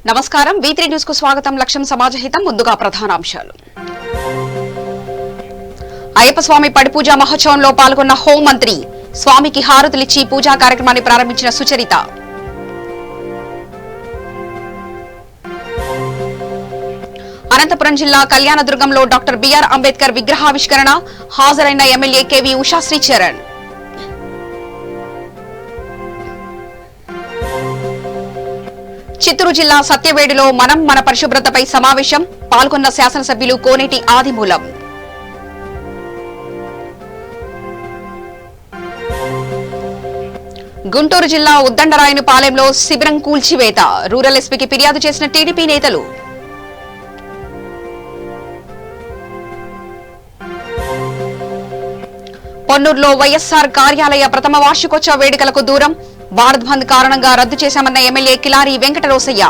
నమస్కారం V3 news కు స్వాగతం. లక్ష్యం సమాజహితం. ముందుగా ప్రధానాంశాలు. అయ్యప్ప స్వామి పడిపూజ మహోత్సవంలో పాల్గొన్న హోంమంత్రి. స్వామికి హారతులిచ్చి పూజా కార్యక్రమాన్ని ప్రారంభించిన సుచరిత. అనంతపురం జిల్లా కళ్యాణదుర్గంలో డాక్టర్ బిఆర్ అంబేద్కర్ విగ్రహావిష్కరణ. హాజరైన ఎమ్మెల్యే కేవీ ఉషా శ్రీచరణ్. చిత్తూరు జిల్లా సత్యవేడులో మనం మన పరిశుభ్రతపై సమావేశం. పాల్గొన్న శాసనసభ్యులు కోనేటి ఆదిమూలం. గుంటూరు జిల్లా ఉద్దండరాయనిపాలెంలో శిబిరం కూల్చివేత. రూరల్ ఎస్పీకి ఫిర్యాదు చేసిన టీడీపీ నేతలు. పొన్నూరులో వైఎస్సార్ కార్యాలయ ప్రథమ వార్షికోత్సవ వేడుకలకు దూరం. భారత్ బంద్ కారణంగా రద్దు చేశామన్న ఎమ్మెల్యే కిలారి వెంకటరోసయ్య.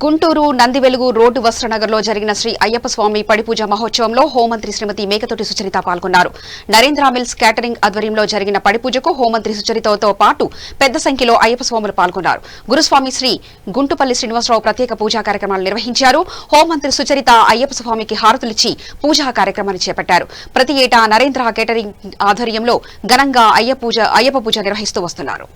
గుంటూరు నందివెలుగు రోడ్డు వస్త్రనగర్లో జరిగిన శ్రీ అయ్యప్ప స్వామి పడిపూజ మహోత్సవంలో హోంమంత్రి శ్రీమతి మేకతోటి సుచరిత పాల్గొన్నారు. నరేంద్ర మిల్స్ క్యాటరింగ్ ఆధ్వర్యంలో జరిగిన పడిపూజకు హోంమంత్రి సుచరితతో పాటు పెద్ద సంఖ్యలో అయ్యప్ప స్వాములు పాల్గొన్నారు. గురుస్వామి శ్రీ గుంటుపల్లి శ్రీనివాసరావు ప్రత్యేక పూజా కార్యక్రమాలు నిర్వహించారు. హోంమంత్రి సుచరిత అయ్యప్ప స్వామికి హారతులిచ్చి పూజా కార్యక్రమాన్ని చేపట్టారు. ప్రతి ఏటా నరేంద్ర కేటరింగ్ ఆధ్వర్యంలో ఘనంగా అయ్యప్ప పూజ నిర్వహిస్తూ వస్తున్నారు.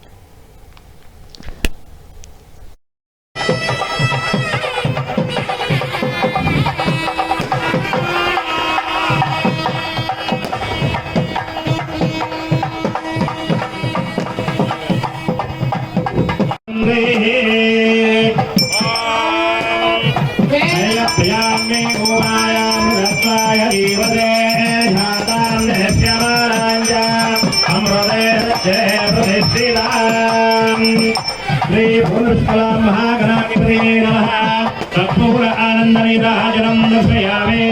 कर्पूर आनंद निराजनम दर्शयामि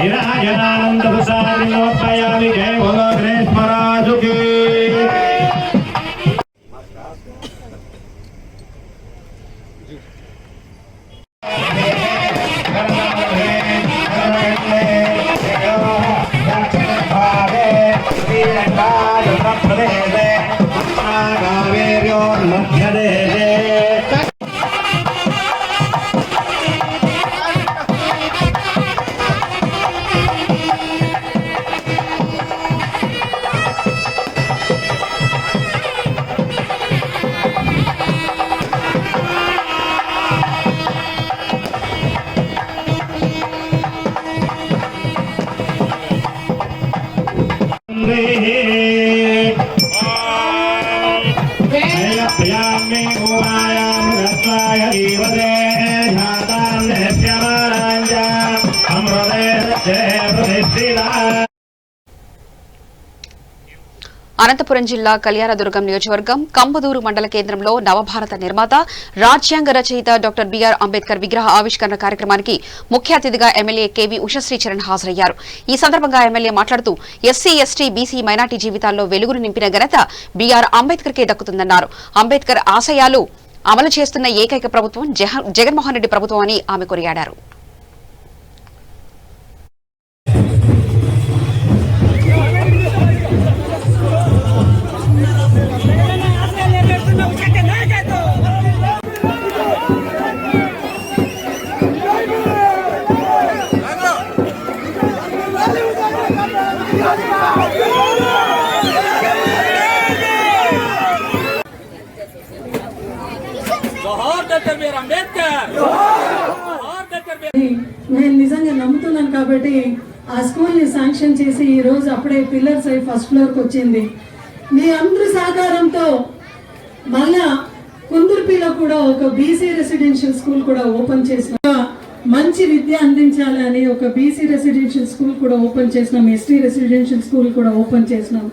निराजनानंद प्रसादिनोपयामि जय बोलो गणेश महाराज की అనంతపురం జిల్లా కళ్యాణదుర్గం నియోజకవర్గం కంబదూరు మండల కేంద్రంలో నవభారత నిర్మాత రాజ్యాంగ రచయిత డాక్టర్ బిఆర్ అంబేద్కర్ విగ్రహ ఆవిష్కరణ కార్యక్రమానికి ముఖ్య అతిథిగా ఎమ్మెల్యే కేవీ ఉషశ్రీచరణ్ హాజరయ్యారు. ఈ సందర్భంగా ఎమ్మెల్యే మాట్లాడుతూ ఎస్సీ, ఎస్టీ, బీసీ, మైనార్టీ జీవితాల్లో వెలుగును నింపిన ఘనత బిఆర్ అంబేద్కర్కే దక్కుతుందన్నారు. అంబేద్కర్ ఆశయాలు అమలు చేస్తున్న ఏకైక ప్రభుత్వం జగన్మోహన్ రెడ్డి ప్రభుత్వం అని ఆమె కొనియాడారు. నేను నిజంగా నమ్ముతున్నాను కాబట్టి ఆ స్కూల్ ని శాంక్షన్ చేసి ఈ రోజు అప్పుడే పిల్లర్స్ అయి ఫస్ట్ ఫ్లోర్ కి వచ్చింది. మీ అందరి సహకారంతో మళ్ళా కుందుర్పిలో కూడా ఒక బీసీ రెసిడెన్షియల్ స్కూల్ కూడా ఓపెన్ చేసిన, మంచి విద్య అందించాలి అని ఒక బీసీ రెసిడెన్షియల్ స్కూల్ కూడా ఓపెన్ చేసినాం. ఎస్టీ రెసిడెన్షియల్ స్కూల్ కూడా ఓపెన్ చేసినాం.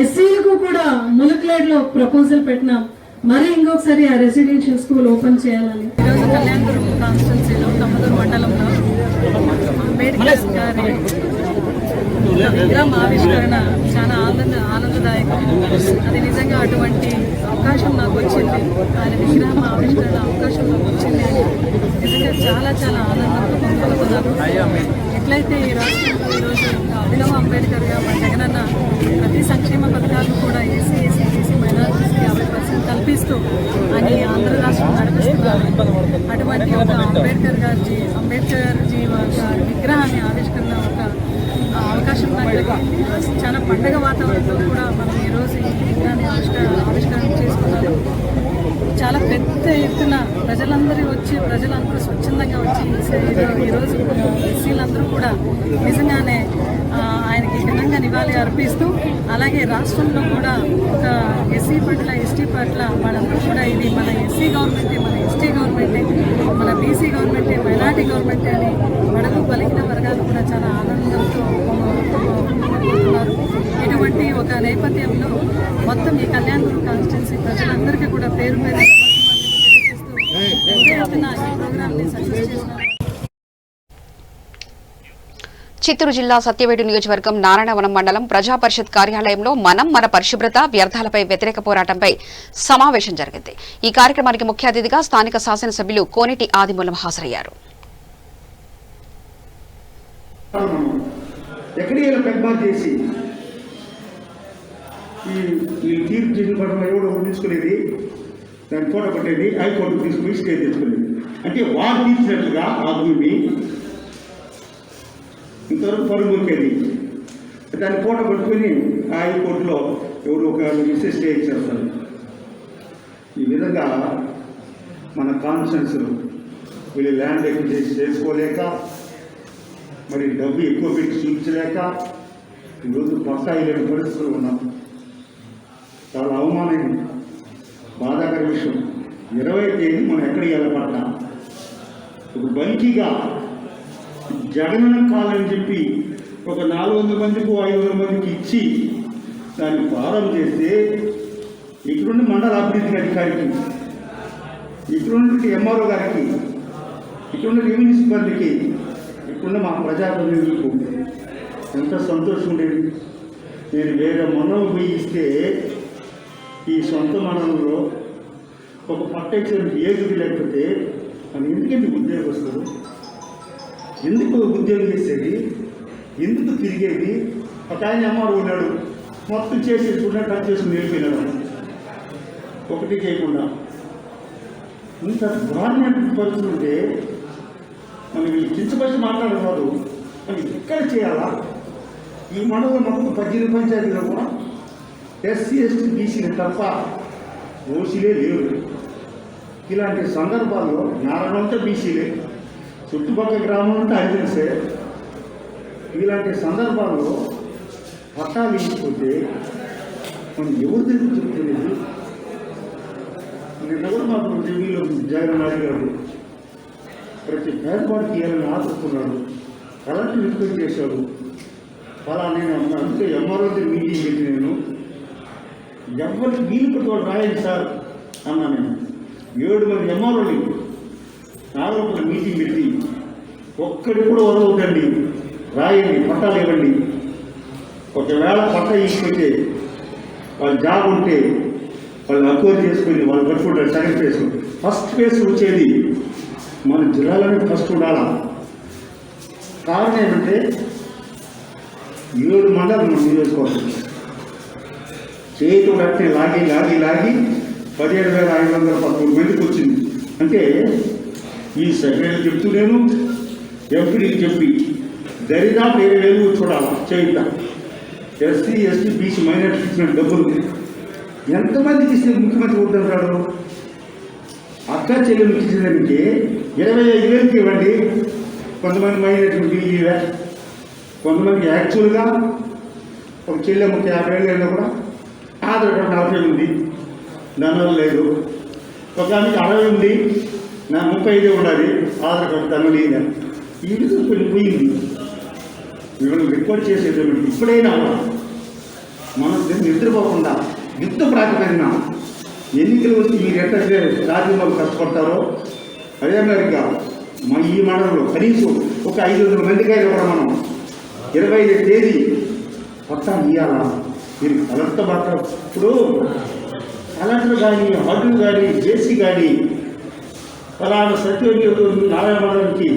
ఎస్సీలకు కూడా ములక్లేడ్లో ప్రపోజల్ పెట్టినాం. మరి ఇంకొకసారి ఆ రెసిడెన్షియల్ స్కూల్ ఓపెన్ చేయాలని ఈరోజు కళ్యాణదుర్గం కాన్స్టిట్యున్సీలో కంబదూరు మండలంలో అంబేద్కర్ గారి విగ్రహం ఆవిష్కరణ చాలా ఆనందదాయకం. అది నిజంగా అటువంటి అవకాశం నాకు వచ్చింది. ఆయన విగ్రహం ఆవిష్కరణ అవకాశం నాకు వచ్చింది అని నిజంగా చాలా చాలా ఆనందంతో పొందుతున్నాను. ఎట్లయితే ఈ రాష్ట్రంలో ఈరోజు అభినవ్ అంబేద్కర్ గా మన జగనన్న ప్రతి సంక్షేమ పథకాలను కూడా ఎస్సీ, ఎస్టీ, బీసీ, మైనారిటీస్కి అర్పిస్తూ అని ఆంధ్ర రాష్ట్రం నడిపిస్తున్నారు. అటువంటి ఒక అంబేద్కర్ జీ ఒక విగ్రహాన్ని ఆవిష్కరణ ఒక అవకాశం నాకు చాలా పండగ వాతావరణంలో కూడా మనం ఈరోజు ఈ విగ్రహాన్ని ఆవిష్కరణ చేసుకున్నారు. చాలా పెద్ద ఎత్తున ప్రజలందరూ స్వచ్ఛందంగా వచ్చి ఈరోజు ఎస్సీలందరూ కూడా నిజంగానే ఆయనకి ఘనంగా నివాళి అర్పిస్తూ, అలాగే రాష్ట్రంలో కూడా ఒక ఎస్సీ పట్ల ఎస్టీ పట్ల వాళ్ళందరూ కూడా ఇది మన ఎస్సీ గవర్నమెంటే, మన ఎస్టీ గవర్నమెంటే, మన బీసీ గవర్నమెంటే, మైనార్టీ గవర్నమెంటే అని బడుగు బలహీన వర్గాలు కూడా చాలా ఆనందంతో పొందుతున్నారు. ఇటువంటి ఒక నేపథ్యంలో మొత్తం ఈ కళ్యాణదుర్గం కాన్స్టిట్యున్సీ ప్రజలందరికీ కూడా పేరు పేరు తెలియజేస్తూ పెద్ద ఎత్తున ఈ ప్రోగ్రామ్ని సక్సెస్ చేస్తున్నారు. చిత్తూరు జిల్లా సత్యవేడు నియోజకవర్గం నారాయణవనం మండలం ప్రజా పరిషత్ కార్యాలయంలో మనం మన పరిశుభ్రత వ్యర్థాలపై వ్యతిరేక పోరాటంపై సమావేశం జరిగింది. ఈ కార్యక్రమానికి ముఖ్య అతిథిగా స్థానిక శాసనసభ్యులు కోనేటి ఆదిమూలం హాజరయ్యారు. దాని ఫోటో పెట్టేది హైకోర్టుకు తీసుకుని స్టే తెచ్చుకునేది. అంటే వారు తీసినట్లుగా ఆ భూమి ఇంతవరకు పరుగుకేది. దాన్ని ఫోటో పెట్టుకుని ఆ హైకోర్టులో ఎవరు ఒక విషయం స్టే ఇచ్చేస్తారు. ఈ విధంగా మన కాన్ఫరెన్స్ వీళ్ళు ల్యాండ్ ఎక్విజిషన్ చేసుకోలేక, మరి డబ్బు ఎక్కువ పెట్టి చూపించలేక ఈరోజు పక్కా ఇలాంటి పరిస్థితులు ఉన్నాం. చాలా అవమానం, బాధాకర విషయం. 20వ తేదీ మనం ఎక్కడ వెళ్ళబడ్డా ఇప్పుడు బంకీగా జగనన్న కాలని చెప్పి ఒక 400 మందికి 500 మందికి ఇచ్చి దాన్ని ప్రారంభం చేస్తే ఇక్కడున్న మండల అభివృద్ధి అధికారికి, ఇక్కడున్నటువంటి ఎంఆర్ఓ గారికి, ఇక్కడున్న రెవెన్యూ సిబ్బందికి, ఇక్కడున్న మా ప్రజాప్రతినిధులకు ఎంత సంతోషం ఉండేది. నేను వేరే మండలం పోయి ఇస్తే ఈ సొంత మండలంలో ఒక పట్టేసిన ఏజుడు లేకపోతే మనం ఎందుకంటే ఉద్యోగం వస్తారు, ఎందుకు ఉద్యోగం చేసేది, ఎందుకు తిరిగేది. ఒక ఆయన అమ్మాడు ఉన్నాడు, మొత్తం చేసేసుకుంటా టచ్ చేసుకుని వెళ్ళిపోయినాడు, ఒకటి చేయకుండా. ఇంత గవర్నమెంట్ పరిస్థితులు ఉంటే మనం వీళ్ళు కించపరిచి మాట్లాడేవారు మనం ఎక్కడ చేయాలా? ఈ మండలం మొత్తం 18 పంచాయతీలో కూడా ఎస్సీ ఎస్టీ బీసీలు తప్ప ఓసీలే లేవు. ఇలాంటి సందర్భాల్లో నారాయణంతా బీసీలే, చుట్టుపక్కల గ్రామం అంతా హరిజన్సే. ఇలాంటి సందర్భాల్లో పట్టాలు ఇచ్చిపోతే మనం ఎవరి దగ్గర చెప్తున్నది. నిన్న కూడా మాకు టీవీలో జగన్ గారు ప్రతి పేదవాడికి ఏమైనా ఆశిస్తున్నాడు, కలెక్టర్ రిక్వెస్ట్ చేశాడు. అలా నేను అందుకే ఎంఆర్ఓ మీటింగ్ పెట్టి నేను ఎవరికి వీలు పెట్టుకోవాలి రాయండి సార్ అన్నా. నేను 7 మంది ఎంఆర్ఓని 4 రోజుల మీటింగ్ పెట్టి ఒక్కడి కూడా వదలవద్దండి, రాయండి, పట్టాలు ఇవ్వండి. ఒకవేళ పట్టా ఇచ్చిపోతే వాళ్ళ జాబ్ ఉంటే వాళ్ళు అక్వైర్ చేసుకుని వాళ్ళు పట్టుకుంటారు. సెకండ్ ఫేజ్, ఫస్ట్ ఫేజ్ వచ్చేది మన జిల్లాలోనే ఫస్ట్ ఉండాలా. కారణం ఏమంటే 7 మండలం మనం నియోజకవర్గం చేతి వ్యక్తి లాగి 17,513 మందికి వచ్చింది. అంటే ఈ సెక్రటరీ చెప్తూ నేను ఎంపీడీకి చెప్పి దరిదాపు 20,000 చూడాలి చేయిద్దాం. ఎస్సీ ఎస్టీ బీసీ మైనార్టీ ఇచ్చిన డబ్బులు ఎంతమందికి ఇస్తే ముఖ్యమంత్రి వద్దంటాడు? అక్క చెల్లెలు ఇచ్చేదానికి 25,000 ఇవ్వండి. కొంతమంది మైనార్టీ బీఈవే, కొంతమందికి యాక్చువల్గా ఒక చెల్లెమ్మకి 50,000 కూడా ఆధార్ కార్డు 40 ఉంది, దానివల్ల లేదు. ఒక ఆమెకి 60 ఉంది, నా 35 ఉండాలి ఆధార్ కార్డు, దానివల్ల లేదా. ఈ విధంగా కొన్ని పోయింది. మిమ్మల్ని రిపోర్ట్ చేసేటప్పుడు ఇప్పుడైనా మనం నిద్రపోకుండా యుద్ధ ప్రాతిపదికన ఎన్నికలు వచ్చి మీరు ఎట్లయితే రాజ్యంలో కష్టపడతారో అదే మరిగా మన ఈ మండలంలో కనీసం ఒక 500 మందికైనా కూడా మనం 25వ తేదీ పట్టా ఇవ్వాలా. మీరు కలెక్టర్ మాట్లాడు. ఇప్పుడు కలెక్టర్ కానీ, హార్డులు కానీ, జేసీ కానీ ఫలానా సత్యవేడు నారాయణ మండలానికి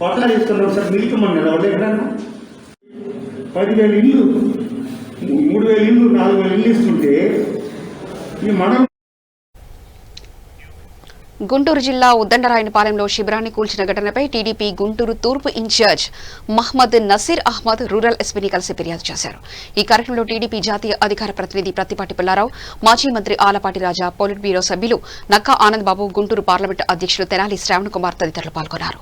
పట్టాలు ఇస్తున్నాం సార్ నిలుపుమన్నారు. ఎవరు ఎక్కడన్నా 10,000 ఇల్లు, 3,000 ఇల్లు, 4,000 ఇల్లు ఇస్తుంటే ఈ మండలం గుంటూరు జిల్లా ఉద్దండరాయనపాలెంలో శిబిరాన్ని కూల్చిన ఘటనపై టీడీపీ గుంటూరు తూర్పు ఇన్ఛార్జ్ మహ్మద్ నసీర్ అహ్మద్ రూరల్ ఎస్పీని కలిసి ఫిర్యాదు చేశారు. ఈ కార్యక్రమంలో టీడీపీ జాతీయ అధికార ప్రతినిధి ప్రత్తిపాటి పుల్లారావు, మాజీ మంత్రి ఆలపాటి రాజా, పొలిట్ బ్యూరో సభ్యులు నక్కా ఆనంద్ బాబు, గుంటూరు పార్లమెంటు అధ్యక్షులు తెనాలి శ్రావణ్ కుమార్ తదితరులు పాల్గొన్నారు.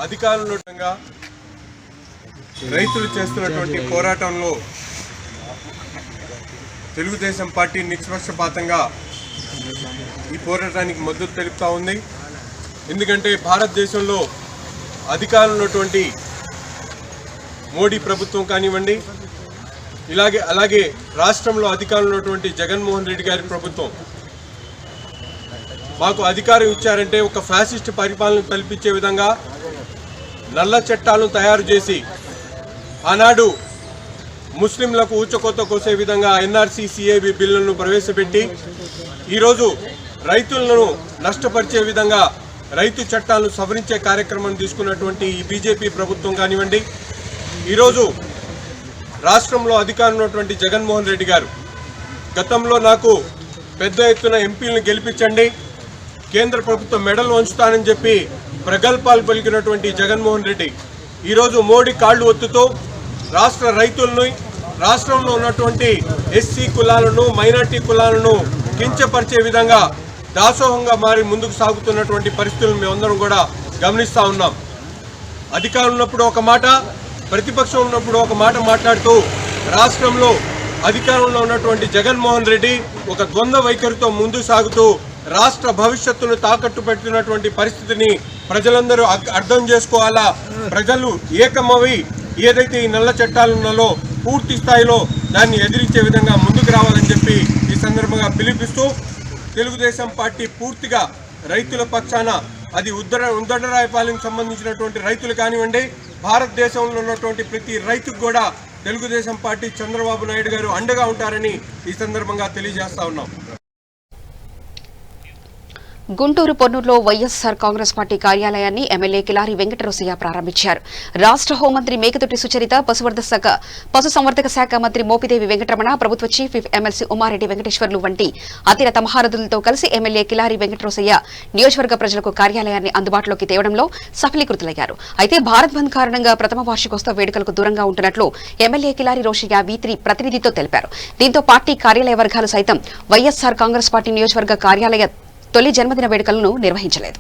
అధికారులుగా రైతులు చేస్తున్నటువంటి పోరాటంలో తెలుగుదేశం పార్టీ నిష్పక్షపాతంగా ఈ పోరాటానికి మద్దతు తెలుపుతా ఉంది. ఎందుకంటే భారతదేశంలో అధికారంలో ఉన్నటువంటి మోడీ ప్రభుత్వం కానివ్వండి, అలాగే రాష్ట్రంలో అధికారంలో ఉన్నటువంటి జగన్మోహన్ రెడ్డి గారి ప్రభుత్వం మాకు అధికారం ఇచ్చారంటే ఒక ఫ్యాసిస్ట్ పరిపాలన కల్పించే విధంగా నల్ల చట్టాలను తయారు చేసి ఆనాడు ముస్లింలకు ఊచకోత కోసే విధంగా ఎన్ఆర్సీ సిఏబి బిల్లులను ప్రవేశపెట్టి ఈరోజు రైతులను నష్టపరిచే విధంగా రైతు చట్టాలను సవరించే కార్యక్రమం తీసుకున్నటువంటి ఈ బీజేపీ ప్రభుత్వం కానివ్వండి, ఈరోజు రాష్ట్రంలో అధికారంలో ఉన్నటువంటి జగన్మోహన్ రెడ్డి గారు గతంలో నాకు పెద్ద ఎత్తున ఎంపీలను గెలిపించండి, కేంద్ర ప్రభుత్వం మెడలు వంచుతానని చెప్పి ప్రగల్భాలు పలికినటువంటి జగన్మోహన్ రెడ్డి ఈరోజు మోడీ కాళ్లు ఒత్తుతూ రాష్ట్ర రైతులను, రాష్ట్రంలో ఉన్నటువంటి ఎస్సీ కులాలను, మైనార్టీ కులాలను కించపరిచే విధంగా దాసోహంగా మారి ముందుకు సాగుతున్నటువంటి పరిస్థితులను మేమందరం కూడా గమనిస్తూ ఉన్నాం. అధికారం ఉన్నప్పుడు ఒక మాట, ప్రతిపక్షం ఉన్నప్పుడు ఒక మాట మాట్లాడుతూ రాష్ట్రంలో అధికారంలో ఉన్నటువంటి జగన్మోహన్ రెడ్డి ఒక ద్వంద్వ వైఖరితో ముందుకు సాగుతూ రాష్ట్ర భవిష్యత్తును తాకట్టు పెడుతున్నటువంటి పరిస్థితిని ప్రజలందరూ అర్థం చేసుకోవాలా. ప్రజలు ఏకమవి ఏదైతే ఈ నల్ల చట్టాలు ఉన్నాలో పూర్తి స్థాయిలో దాన్ని ఎదిరించే విధంగా ముందుకు రావాలని చెప్పి ఈ సందర్భంగా పిలుపునిస్తూ తెలుగుదేశం పార్టీ పూర్తిగా రైతుల పక్షాన, అది ఉద్దండరాయపాలెంకి సంబంధించినటువంటి రైతులు కానివ్వండి, భారతదేశంలో ఉన్నటువంటి ప్రతి రైతుకు కూడా తెలుగుదేశం పార్టీ చంద్రబాబు నాయుడు గారు అండగా ఉంటారని ఈ సందర్భంగా తెలియజేస్తా ఉన్నాం. గుంటూరు పొన్నూరులో వైఎస్సార్ కాంగ్రెస్ పార్టీ కార్యాలయాన్ని ఎమ్మెల్యే కిలారి వెంకటరోసయ్య ప్రారంభించారు. రాష్ట్ర హోంమంత్రి మేకతోటి సుచరిత, పశుసంవర్ధక శాఖ మంత్రి మోపిదేవి వెంకటరమణ, ప్రభుత్వ chief whip MLC Umareddy Venkateswarlu వంటి అతిరథ మహారథులతో కలిసి ఎమ్మెల్యే కిలారి వెంకటరోసయ్య నియోజకవర్గ ప్రజలకు కార్యాలయాన్ని అందుబాటులోకి తేవడంలో సఫలీకృతులయ్యారు. అయితే భారత్ బంద్ కారణంగా ప్రథమ వార్షికోత్సవ వేడుకలకు దూరంగా ఉంటున్నట్లు ఎమ్మెల్యే కిలారి రోషయ్య V3 ప్రతినిధితో తెలిపారు. దీంతో పార్టీ కార్యాలయ వర్గాలు సైతం వైఎస్సార్ కాంగ్రెస్ పార్టీ నియోజకవర్గ కార్యాలయ తొలి జన్మదిన వేడుకలను నిర్వహించలేదు.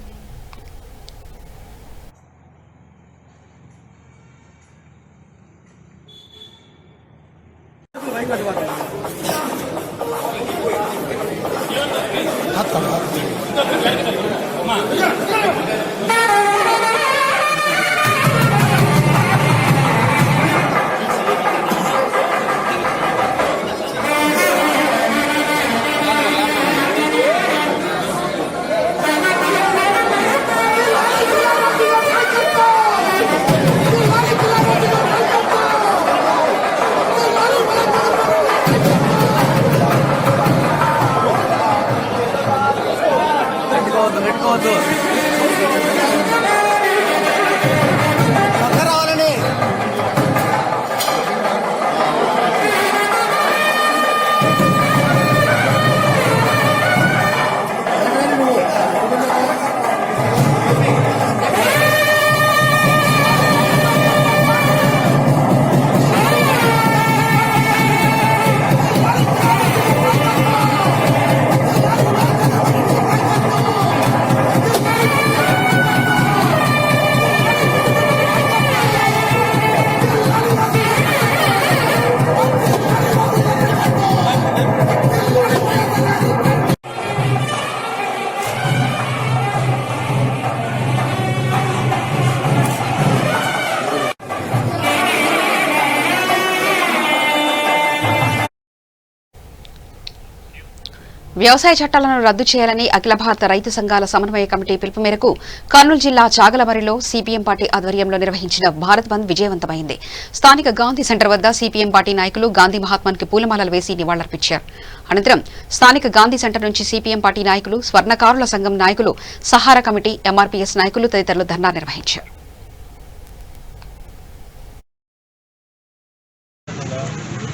వ్యవసాయ చట్టాలను రద్దు చేయాలని అఖిల భారత రైతు సంఘాల సమన్వయ కమిటీ పిలుపు మేరకు కర్నూలు జిల్లా చాగలమరిలో సిపిఎం పార్టీ ఆధ్వర్యంలో నిర్వహించిన భారత్ బంద్ విజయవంతమైంది. స్థానిక గాంధీ సెంటర్ వద్ద సిపిఎం పార్టీ నాయకులు గాంధీ మహాత్మానికి పూలమాలలు వేసి నివాళులర్పించారు. అనంతరం స్థానిక గాంధీ సెంటర్ నుంచి సిపిఎం పార్టీ నాయకులు, స్వర్ణకారుల సంఘం నాయకులు, సహారా కమిటీ, ఎంఆర్పీఎస్ నాయకులు తదితరులు ధర్నా నిర్వహించారు.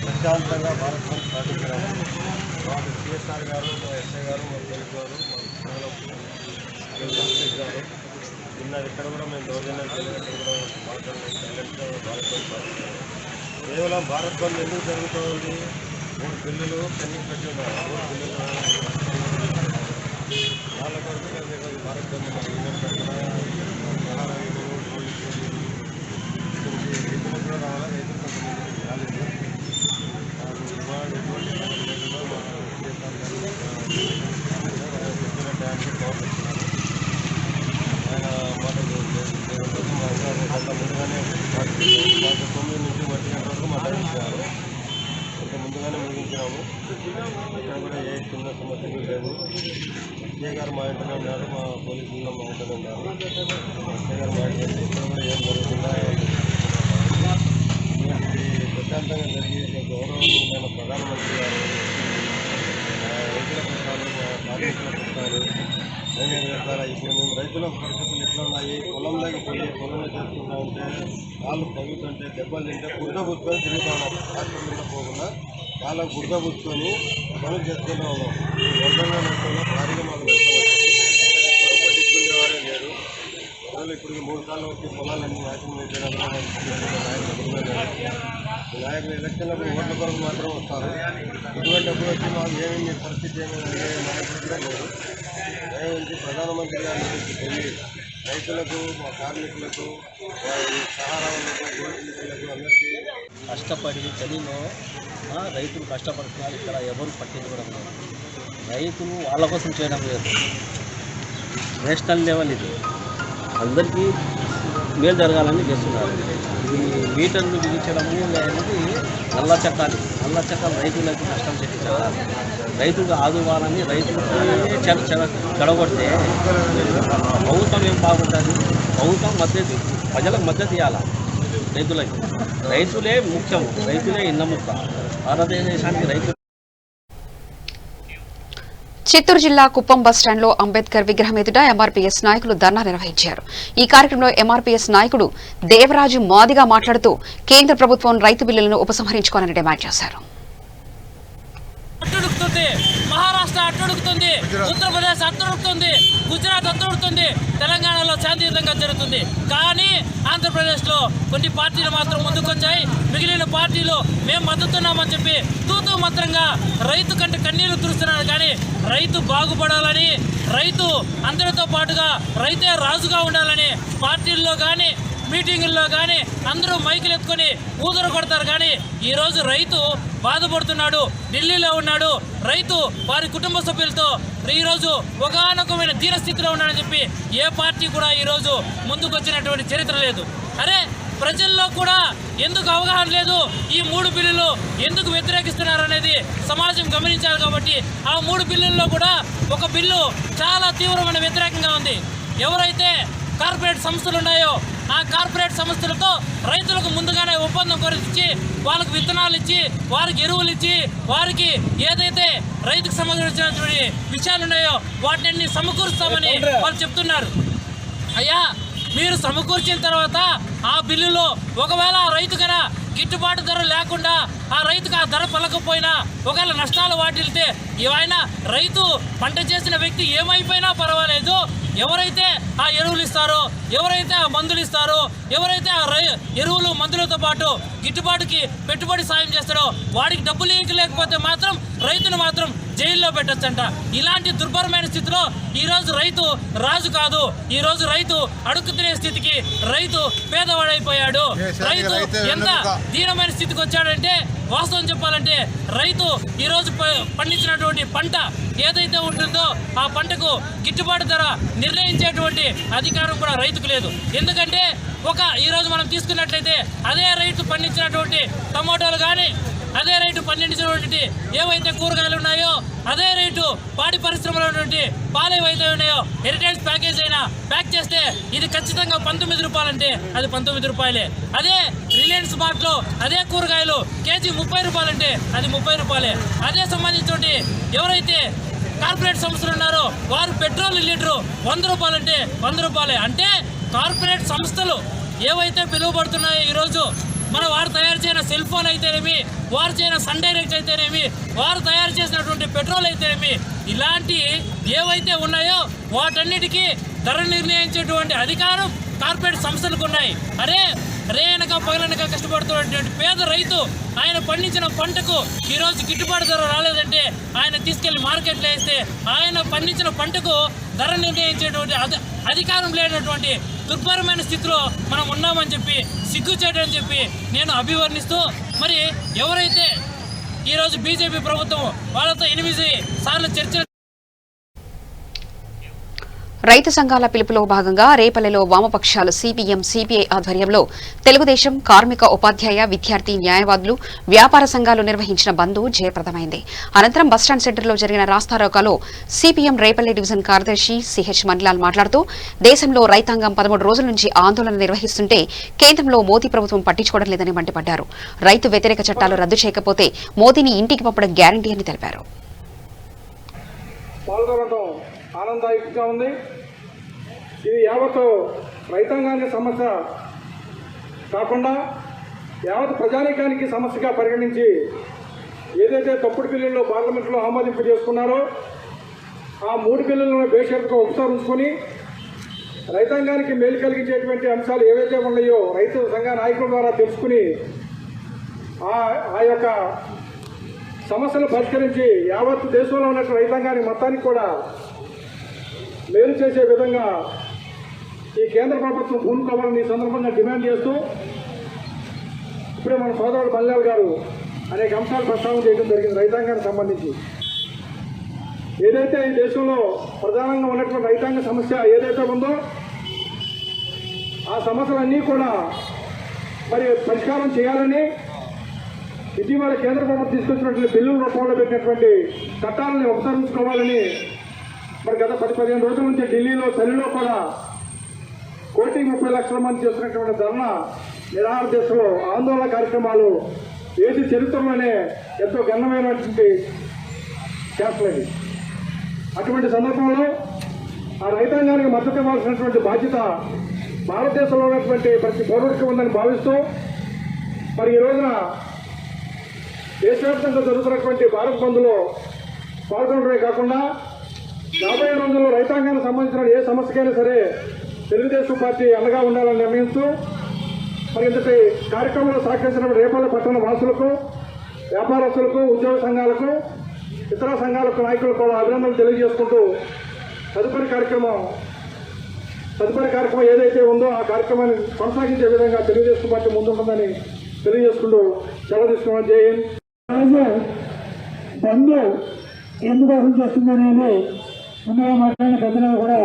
ప్రశాంతంగా భారత్ చేయడం సాధించినాము. వాళ్ళు సిఎస్ఆర్ గారు, మా ఎస్ఐ గారు, మా పోలీసు గారు, మా గారు నిన్న ఇక్కడ కూడా మేము దౌర్జన్యం చేయడం కూడా కేవలం భారత్ బంద్ ఎందుకు జరుగుతుంది? 3 బిల్లులు పెండింగ్ పెట్టి ఉన్నారు. 3 బిల్లులు వాళ్ళ కొరకు ఈరోజు భారత్ బంద్ రైతులకు కూడా రావాలి. రైతులు కొంతమంది రాలేదు. ఆయన మాటలు ముందుగానే 9 నుంచి 1 గంట వరకు మాట్లాడించారు. కొంత ముందుగానే ముగించినాము. ఇక్కడ కూడా ఏ చిన్న సమస్యలు లేదు. ఎస్ఐ గారు మా ఇంటనే ఉన్నారు, మా పోలీసులు మా ఇంటనే ఉన్నారు. ఎస్ఐ గారు మా ఇంటి ఇక్కడ కూడా ఏం జరుగుతుందా ప్రశాంతంగా జరిగి గౌరవనీయమైన ప్రధానమంత్రి గారు రైతుల పక్షాలు, కార్మికుల పక్షాలు ఇప్పుడు మేము రైతుల పరిస్థితులు ఎట్లా ఉన్నాయి? పొలంలోకి పోయి పొలంలో చేసుకుంటా ఉంటే వాళ్ళు తగ్గుతుంటే దెబ్బలు తింటే బురద పుచ్చుకొని తిరుగుతూ ఉన్నాం. హాస్పిటల్లో పోకుండా వాళ్ళకు బురద పుచ్చుకొని పనులు చేసుకుంటూ ఉన్నాం. వర్ధంగా నష్టంలో భారీగా మాకు నష్టం వచ్చింది. పట్టించుకునేవారే లేరు. ప్రజలు ఇప్పుడు 3 సార్లు వచ్చి పొలాలన్నీ నాశనం నాయకులు ఎలక్షన్లకు ఓట్ల కొరకు మాత్రం వస్తారు. ఇటువంటిప్పుడు వచ్చి మాకు ఏమేమి పరిస్థితి ఏమైనా నాయకులు కూడా లేదు. దయవుంచి ప్రధానమంత్రి గారి నుంచి పోయి రైతులకు, మా కార్మికులకు, సహారాలకు, పోలీసులకు అందరికీ కష్టపడి చలిలో రైతులు కష్టపడుతున్నారు. ఇక్కడ ఎవరు పట్టించుకోవడం లేదు. రైతులు వాళ్ళ కోసం చేయడం లేదు. నేషనల్ లెవెల్ ఇది అందరికీ మేలు జరగాలని చేస్తున్నారు. ఈ మీటర్లు బిగించడము అనేది నల్ల చట్టాలు రైతులకు నష్టం చేయించాలి. రైతులకు ఆదుకోవాలని రైతులకి చెడగొడితే ప్రభుత్వం ఏం బాగుంటుంది? ప్రభుత్వం మద్దతు, ప్రజలకు మద్దతు ఇవ్వాలి. రైతులే ముఖ్యం, రైతులే ఇన్నముక్క. భారతదేశానికి రైతు. చిత్తూరు జిల్లా కుప్పం బస్టాండ్లో అంబేద్కర్ విగ్రహం ఎదుట ఎంఆర్పీఎస్ నాయకులు ధర్నా నిర్వహించారు. ఈ కార్యక్రమంలో ఎంఆర్పీఎస్ నాయకుడు దేవరాజు మాదిగా మాట్లాడుతూ కేంద్ర ప్రభుత్వం రైతు బిల్లులను ఉపసంహరించుకోవాలని డిమాండ్ చేశారు. మహారాష్ట్ర అట్టుడుకుతుంది, ఉత్తరప్రదేశ్ అట్టుడుకుతుంది, గుజరాత్ అట్టుడుకుతుంది, తెలంగాణలో శాంతియుతంగా జరుగుతుంది. కానీ ఆంధ్రప్రదేశ్లో కొన్ని పార్టీలు మాత్రం ముందుకొచ్చాయి. మిగిలిన పార్టీలు మేము మద్దతున్నామని చెప్పి తూతూ మాత్రంగా రైతు కంటే కన్నీళ్లు తుడుస్తున్నారు. కానీ రైతు బాగుపడాలని, రైతు అందరితో పాటుగా రైతే రాజుగా ఉండాలని పార్టీల్లో కానీ మీటింగుల్లో కానీ అందరూ మైకులు ఎత్తుకొని ఊదర కొడతారు. కానీ ఈరోజు రైతు బాధపడుతున్నాడు, ఢిల్లీలో ఉన్నాడు. రైతు వారి కుటుంబ సభ్యులతో ఈరోజు ఒకానొకమైన దీనస్థితిలో ఉన్నాడని చెప్పి ఏ పార్టీ కూడా ఈరోజు ముందుకు వచ్చినటువంటి చరిత్ర లేదు. అరే ప్రజల్లో కూడా ఎందుకు అవగాహన లేదు? ఈ 3 బిల్లులు ఎందుకు వ్యతిరేకిస్తున్నారు అనేది సమాజం గమనించాలి. కాబట్టి ఆ 3 బిల్లుల్లో కూడా ఒక బిల్లు చాలా తీవ్రమైన వ్యతిరేకంగా ఉంది. ఎవరైతే కార్పొరేట్ సంస్థలు ఉన్నాయో ఆ కార్పొరేట్ సంస్థలతో రైతులకు ముందుగానే ఒప్పందం కుదిర్చి వాళ్ళకు విత్తనాలు ఇచ్చి, వారికి ఎరువులు ఇచ్చి, వారికి ఏదైతే రైతుకు సంబంధించినటువంటి విషయాలు ఉన్నాయో వాటిని సమకూరుస్తామని వాళ్ళు చెప్తున్నారు. అయ్యా మీరు సమకూర్చిన తర్వాత ఆ బిల్లులో ఒకవేళ ఆ రైతు కన్నా గిట్టుబాటు ధర లేకుండా ఆ రైతుకు ఆ ధర పలకపోయినా ఒకవేళ నష్టాలు వాటిల్తే ఆయన రైతు పంట చేసిన వ్యక్తి ఏమైపోయినా పర్వాలేదు. ఎవరైతే ఆ ఎరువులు ఇస్తారో, ఎవరైతే ఆ మందులు ఇస్తారో, ఎవరైతే ఆ ఎరువులు మందులతో పాటు గిట్టుబాటుకి పెట్టుబడి సాయం చేస్తారో వాడికి డబ్బులు లేకపోతే మాత్రం రైతును మాత్రం జైల్లో పెట్టొచ్చంట. ఇలాంటి దుర్భరమైన స్థితిలో ఈరోజు రైతు రాజు కాదు. ఈరోజు రైతు అడుగు తినే స్థితికి రైతు పేదవాడైపోయాడు. రైతు ఎంత దీనమైన స్థితికి వచ్చాడంటే వాస్తవం చెప్పాలంటే రైతు ఈరోజు పండించినటువంటి పంట ఏదైతే ఉంటుందో ఆ పంటకు గిట్టుబాటు ధర నిర్ణయించేటువంటి అధికారం కూడా రైతుకు లేదు. ఎందుకంటే ఈరోజు మనం తీసుకున్నట్లయితే అదే రైతు పండించినటువంటి టమోటాలు కానీ, అదే రైతు పండించినటువంటి ఏవైతే కూరగాయలు ఉన్నాయో, అదే రైతు పాడి పరిశ్రమలో ఉన్నటువంటి పాలు ఏవైతే ఉన్నాయో హెరిటేజ్ ప్యాకేజ్ అయినా ప్యాక్ చేస్తే ఇది ఖచ్చితంగా 19 రూపాయలంటే అది 19 రూపాయలే. అదే రిలయన్స్ మార్ట్లో అదే కూరగాయలు కేజీ 30 రూపాయలంటే అది 30 రూపాయలే. అదే సంబంధించినటువంటి ఎవరైతే కార్పొరేట్ సంస్థలు ఉన్నారో వారు పెట్రోల్ లీటరు 100 రూపాయలంటే 100 రూపాయలే. అంటే కార్పొరేట్ సంస్థలు ఏవైతే పిలువబడుతున్నాయో ఈరోజు వారు తయారు చేసిన సెల్ ఫోన్ అయితేనేమి, వారు చేసిన సన్ డైరెక్ట్ అయితేనేమి, వారు తయారు చేసినటువంటి పెట్రోల్ అయితేనేమి, ఇలాంటి ఏవైతే ఉన్నాయో వాటన్నిటికీ ధర నిర్ణయించేటువంటి అధికారం కార్పొరేట్ సంస్థలకు ఉన్నాయి. రేనక పగలనక కష్టపడుతున్నటువంటి పేద రైతు ఆయన పండించిన పంటకు ఈరోజు గిట్టుబాటు ధర రాలేదంటే ఆయన తీసుకెళ్లి మార్కెట్లో వేస్తే ఆయన పండించిన పంటకు ధర నిర్ణయించేటువంటి అధికారం లేనటువంటి దుర్భరమైన స్థితిలో మనం ఉన్నామని చెప్పి సిగ్గుచేటని చెప్పి నేను అభివర్ణిస్తూ, మరి ఎవరైతే ఈరోజు బీజేపీ ప్రభుత్వం వాళ్ళతో 8 సార్లు చర్చలు రైతు సంఘాల పిలుపులో భాగంగా రేపల్లెలో వామపక్షాలు సిపిఎం, సిపిఐ ఆధ్వర్యంలో తెలుగుదేశం, కార్మిక, ఉపాధ్యాయ, విద్యార్థి, న్యాయవాదులు, వ్యాపార సంఘాలు నిర్వహించిన బంద్ జయప్రదమైంది. అనంతరం బస్టాండ్ సెంటర్లో జరిగిన రాస్తారోకాలో సిపిఎం రేపల్లె డివిజన్ కార్యదర్శి సిహెచ్ మన్లాల్ మాట్లాడుతూ దేశంలో రైతాంగం 13 రోజుల నుంచి ఆందోళన నిర్వహిస్తుంటే కేంద్రంలో మోదీ ప్రభుత్వం పట్టించుకోవడం లేదని మండిపడ్డారు. రైతు వ్యతిరేక చట్టాలు రద్దు చేయకపోతే మోదీని ఇంటికి పంపడం గ్యారంటీ అని తెలిపారు. ఆనందదాయకంగా ఉంది. ఇది యావత్ రైతాంగానికి సమస్య కాకుండా యావత్ ప్రజానీకానికి సమస్యగా పరిగణించి ఏదైతే తప్పుడు బిల్లుల్లో పార్లమెంట్లో ఆమోదింపు చేసుకున్నారో ఆ 3 బిల్లులను బేషరతుగా ఉపసంహరించుకొని రైతాంగానికి మేలు కలిగించేటువంటి అంశాలు ఏవైతే ఉన్నాయో రైతు సంఘ నాయకుల ద్వారా తెలుసుకుని ఆ యొక్క సమస్యలు పరిష్కరించి యావత్ దేశంలో ఉన్న రైతాంగానికి మొత్తానికి కూడా మేలు చేసే విధంగా ఈ కేంద్ర ప్రభుత్వం పూనుకోవాలని ఈ సందర్భంగా డిమాండ్ చేస్తూ ఇప్పుడే మన సోదరుడు మల్లాల్ గారు అనేక అంశాలు ప్రస్తావన చేయడం జరిగింది. రైతాంగానికి సంబంధించి ఏదైతే ఈ దేశంలో ప్రధానంగా ఉన్నటువంటి రైతాంగ సమస్య ఏదైతే ఉందో ఆ సమస్యలన్నీ కూడా మరి పరిష్కారం చేయాలని ఇటీవల కేంద్ర ప్రభుత్వం తీసుకొచ్చినటువంటి బిల్లుల రూపంలో పెట్టినటువంటి చట్టాలను ఉపసంహరించుకోవాలని మరి గత 10-15 రోజుల నుంచి ఢిల్లీలో చలిలో కూడా 1,30,00,000 మంది చేస్తున్నటువంటి ధర్నా నిరాహార దీక్షలో ఆందోళన కార్యక్రమాలు దేశ చరిత్రలోనే ఎంతో ఘనమైనటువంటి చేస్తలేదు. అటువంటి సందర్భంలో ఆ రైతాంగానికి మద్దతు ఇవ్వాల్సినటువంటి బాధ్యత భారతదేశంలో ఉన్నటువంటి ప్రతి పౌరుడికి ఉందని భావిస్తూ మరి ఈ రోజున దేశవ్యాప్తంగా జరుగుతున్నటువంటి భారత్ బంద్లో పాల్గొనడమే కాకుండా రాబోయే రోజుల్లో రైతాంగానికి సంబంధించిన ఏ సమస్యకైనా సరే తెలుగుదేశం పార్టీ అండగా ఉండాలని నిర్ణయిస్తూ మరి ఇంతటి కార్యక్రమంలో సహకరించిన రేపల్లె పట్టణ వాసులకు, వ్యాపారస్తులకు, ఉద్యోగ సంఘాలకు, ఇతర సంఘాలకు నాయకులకు కూడా అభినందనలు తెలియజేసుకుంటూ తదుపరి కార్యక్రమం ఏదైతే ఉందో ఆ కార్యక్రమాన్ని కొనసాగించే విధంగా తెలుగుదేశం పార్టీ ముందుంటుందని తెలియజేసుకుంటూ సెలవు తీసుకున్నాం. జై హింద్. బంద్ ఎందుకు అభివృద్ధి చేస్తుందనేది ముందుగా మాట్లాడిన పెద్దలు కూడా.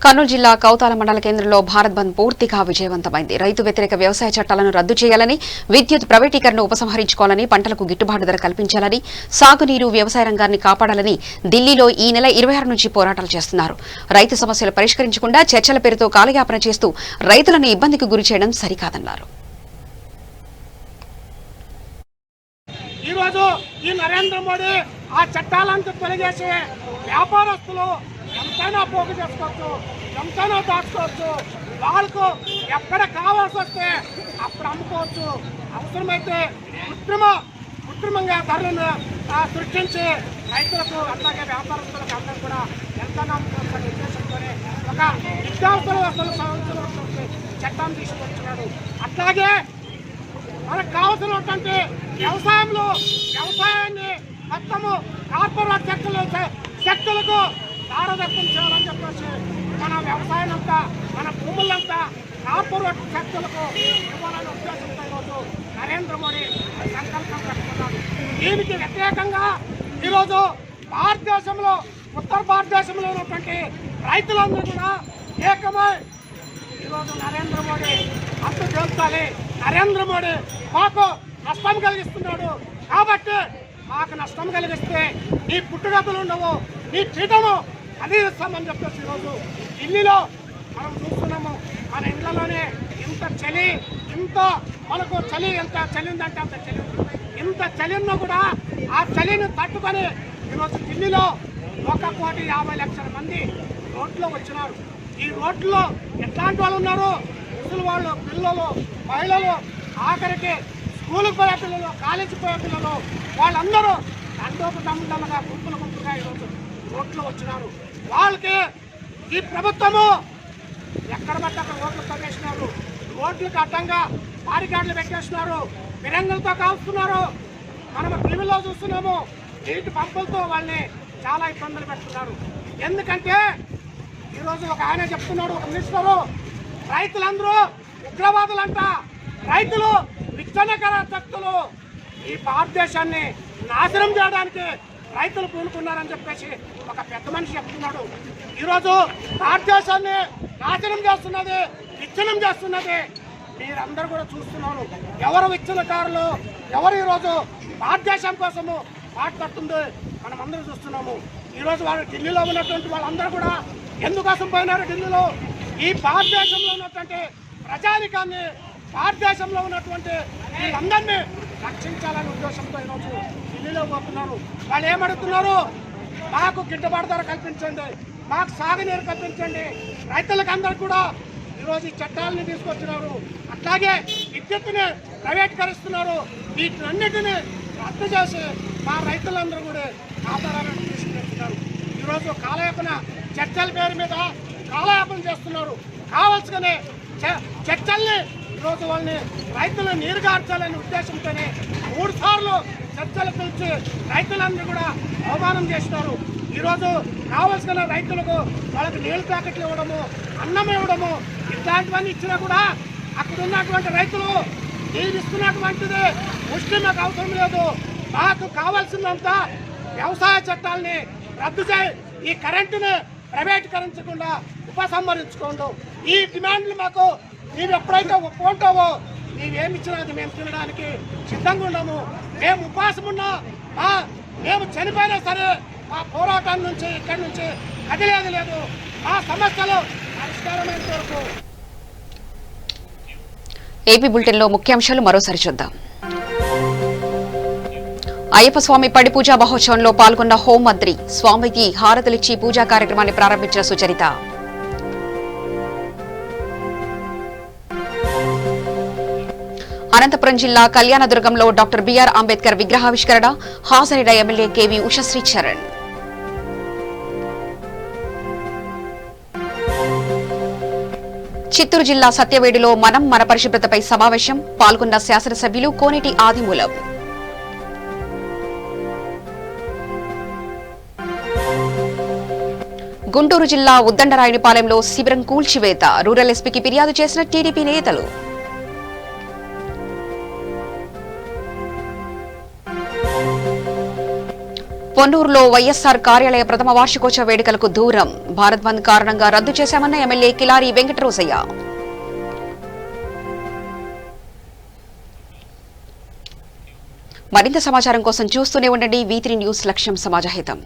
కర్నూలు జిల్లా కౌతాల మండల కేంద్రంలో భారత్ బంద్ పూర్తిగా విజయవంతమైంది. రైతు వ్యతిరేక వ్యవసాయ చట్టాలను రద్దు చేయాలని, విద్యుత్ ప్రైవేటీకరణను ఉపసంహరించుకోవాలని, పంటలకు గిట్టుబాటు ధర కల్పించాలని, సాగునీరు, వ్యవసాయ రంగాన్ని కాపాడాలని ఢిల్లీలో ఈ నెల 26 నుంచి పోరాటాలు చేస్తున్నారు. రైతు సమస్యలు పరిష్కరించకుండా చర్చల పేరుతో కాలయాపన చేస్తూ రైతులను ఇబ్బందికి గురి చేయడం సరికాదన్నారు. ఈరోజు ఈ నరేంద్ర మోడీ ఆ చట్టాలంతా తొలగేసి వ్యాపారస్తులు ఎంతైనా పోగు చేసుకోవచ్చు, ఎంతైనా దాచుకోవచ్చు, వాళ్ళకు ఎక్కడ కావాల్సి వస్తే అప్పుడు అమ్ముకోవచ్చు. అవసరమైతే కృత్రిమంగా ధరలను సృష్టించి రైతులకు అట్లాగే వ్యాపారస్తులకు అందరూ కూడా ఎంతైనా అమ్ముకోవచ్చు ఉద్దేశంతోనే ఒక నిత్యావసర వస్తువులు సంబంధించినటువంటి చట్టాన్ని తీసుకొచ్చినాడు. అట్లాగే మనకు కావాల్సినటువంటి వ్యవసాయాన్ని మొత్తము కార్పొరేట్ శక్తులకు దారదత్తం చేయాలని చెప్పేసి మన వ్యవసాయం అంతా, మన భూములంతా కార్పొరేట్ శక్తులకు ఇవ్వాలని ఉద్దేశంతో ఈరోజు నరేంద్ర మోడీ సంకల్పం పెట్టుకున్నాడు. దీనికి వ్యతిరేకంగా ఈరోజు భారతదేశంలో, ఉత్తర భారతదేశంలో ఉన్నటువంటి రైతులందరూ కూడా ఏకమై ఈరోజు నరేంద్ర మోడీ అంత తెలుస్తాలి. నరేంద్ర మోడీ మాకు నష్టం కలిగిస్తున్నాడు కాబట్టి మాకు నష్టం కలిగిస్తే నీ పుట్టుగతులు ఉండవు, నీ పీఠము అది ఇస్తామని చెప్పేసి ఈరోజు ఢిల్లీలో మనం చూస్తున్నాము. మన ఇళ్లలోనే ఇంత చలి, మనకు చలి ఎంత చలి ఉందంటే అంత చలి. ఇంత చలి ఉన్నా కూడా ఆ చలిని తట్టుకొని ఈరోజు ఢిల్లీలో 1,50,00,000 మంది రోడ్లో వచ్చినారు. ఈ రోడ్లో ఎట్లాంటి వాళ్ళు ఉన్నారు? ముసలి వాళ్ళు, పిల్లలు, మహిళలు, ఆఖరికి స్కూల్కి పోయే పిల్లలు, కాలేజీకి పోయే పిల్లలు వాళ్ళందరూ దండోపదండలుగా గుంపులుగా ఈరోజు రోడ్లు వచ్చినారు. వాళ్ళకి ఈ ప్రభుత్వము ఎక్కడ పడ్డ అక్కడ రోడ్లు తవ్వేసినారు, రోడ్లకు అడ్డంగా బారికాడ్లు పెట్టేస్తున్నారు, ఫిరంగులతో కాల్స్తున్నారు. మనం టీవీలో చూస్తున్నాము, నీటి పంపులతో వాళ్ళని చాలా ఇబ్బందులు పెడుతున్నారు. ఎందుకంటే ఈరోజు ఒక ఆయన చెప్తున్నాడు, ఒక మినిస్టరు, రైతులందరూ ఉగ్రవాదులంట, రైతులు విచ్ఛిన్నకర శక్తులు, ఈ భారతదేశాన్ని నాశనం చేయడానికి రైతులు పూనుకున్నారని చెప్పేసి ఒక పెద్ద మనిషి చెప్తున్నాడు. ఈరోజు భారతదేశాన్ని నాశనం చేస్తున్నది, విచ్ఛిన్నం చేస్తున్నది మీరందరూ కూడా చూస్తున్నారు. ఎవరు విచ్ఛిన్నకారులు, ఎవరు ఈరోజు భారతదేశం కోసము మాట్లాడుతుందో మనం అందరూ చూస్తున్నాము. ఈరోజు వాళ్ళు ఢిల్లీలో ఉన్నటువంటి వాళ్ళందరూ కూడా ఎందుకోసం పోయినారు ఢిల్లీలో? ఈ భారతదేశంలో ఉన్నటువంటి ప్రజానికాన్ని, భారతదేశంలో ఉన్నటువంటి వీళ్ళందరినీ రక్షించాలనే ఉద్దేశంతో ఈరోజు ఢిల్లీలో పోతున్నారు. వాళ్ళు ఏమడుగుతున్నారు? మాకు గిట్టుబాటు ధర కల్పించండి, మాకు సాగునీరు కల్పించండి. రైతులకు అందరికీ కూడా ఈరోజు ఈ చట్టాలని తీసుకొచ్చినారు. అట్లాగే విద్యుత్తుని ప్రైవేటీకరిస్తున్నారు. వీటన్నిటిని రద్దు చేసి మా రైతులందరూ కూడా ఆధారాలను తీసుకొస్తున్నారు. ఈరోజు కాలయాపన చర్చల పేరు మీద కాలయాపన చేస్తున్నారు. కావాల్సుకునే చర్చల్ని ఈరోజు వాళ్ళని రైతులు నీరుగార్చాలనే ఉద్దేశంతోనే 3 సార్లు చర్చలు పిలిచి రైతులందరూ కూడా అవమానం చేస్తున్నారు. ఈరోజు కావాల్సిన రైతులకు వాళ్ళకి నీళ్ళు ప్యాకెట్లు ఇవ్వడము, అన్నం ఇవ్వడము, ఇట్లాంటివన్నీ ఇచ్చినా కూడా అక్కడ ఉన్నటువంటి రైతులు నీళ్ళు ఇస్తున్నటువంటిది ముస్లిం మాకు అవసరం లేదు, మాకు కావాల్సిందంతా వ్యవసాయ చట్టాలని రద్దు చేయి, ఈ కరెంటుని ప్రైవేటీకరించకుండా ఉపసంహరించుకోండు. ఈ డిమాండ్లు మాకు నీవు ఎప్పుడైతే ఒప్పుకుంటావో నీవేమిచ్చినా అది మేము తినడానికి సిద్ధంగా ఉన్నాము. మేము ఉపవాసం ఉన్నా, మేము చనిపోయినా సరే మా పోరాటం నుంచి ఇక్కడి నుంచి కదిలేదు లేదు. మా సమస్యలు పరిష్కారమైన వరకు. ఏపీ బులెటిన్లో ముఖ్యాంశాలు మరోసారి చూద్దాం. అయ్యప్ప స్వామి పడి పూజా మహోత్సవంలో పాల్గొన్న హోంమంత్రి, స్వామికి హారతులిచ్చి పూజా కార్యక్రమాన్ని ప్రారంభించిన సుచరిత. అనంతపురం జిల్లా కళ్యాణదుర్గంలో డాక్టర్ బిఆర్ అంబేద్కర్ విగ్రహావిష్కరణ, హాజరైన ఎమ్మెల్యే కేవీ ఉషశ్రీ చరణ్. చిత్తూరు జిల్లా సత్యవేడులో మనం మన పరిశుభ్రతపై సమావేశం, పాల్గొన్న శాసనసభ్యులు కోనేటి ఆదిమూలం. గుంటూరు జిల్లా ఉద్దండరాయునిపాలెంలో శిబిరం కూల్చివేత, రూరల్ ఎస్పీకి ఫిర్యాదు చేసిన టీడీపీ నేతలు. పొన్నూరులో వైఎస్సార్ కార్యాలయ ప్రథమ వార్షికోత్సవ వేడుకలకు దూరం, భారత్ బంద్ కారణంగా రద్దు చేశామన్న ఎమ్మెల్యే కిలారి వెంకటరోసయ్య. మరింత సమాచారం కోసం చూస్తూనే ఉండండి V3 న్యూస్. లక్ష్యం సమాజహితం.